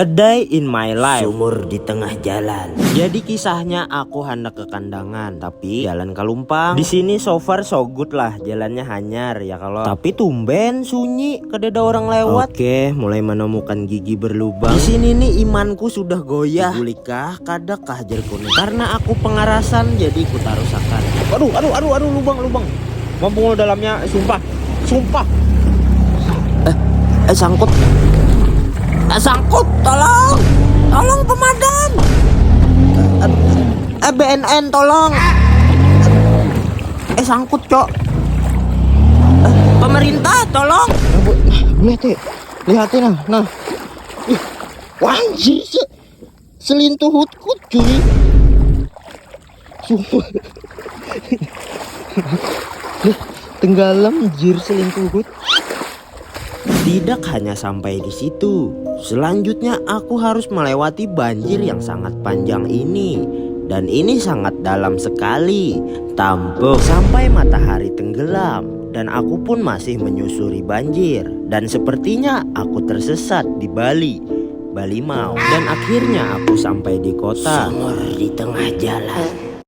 A day in my life. Sumur di tengah jalan. Jadi kisahnya aku hendak ke kandangan, tapi jalan kelumpang. Di sini so far so good lah, jalannya hanyar ya kalau. Tapi tumben sunyi, kedada orang lewat. Oke, mulai menemukan gigi berlubang. Di sini nih imanku sudah goyah. Gulikah, kadakah jerkune. Karena aku pengarasan, jadi ku tarusakan. Aduh, lubang. Mampung dalamnya, sumpah. Sangkut. Sangkut, tolong pemadam. BNN tolong. Sangkut, Cok. Pemerintah tolong. Lihatin nah. Wah, anjir, selintuh hut cuy. Sumpah. Tenggelam jir selintuh hut. Tidak hanya sampai di situ, selanjutnya aku harus melewati banjir yang sangat panjang ini. Dan ini sangat dalam sekali, tampuk sampai matahari tenggelam. Dan aku pun masih menyusuri banjir. Dan sepertinya aku tersesat di Bali Mau. Dan akhirnya aku sampai di kota. Sumur di tengah jalan.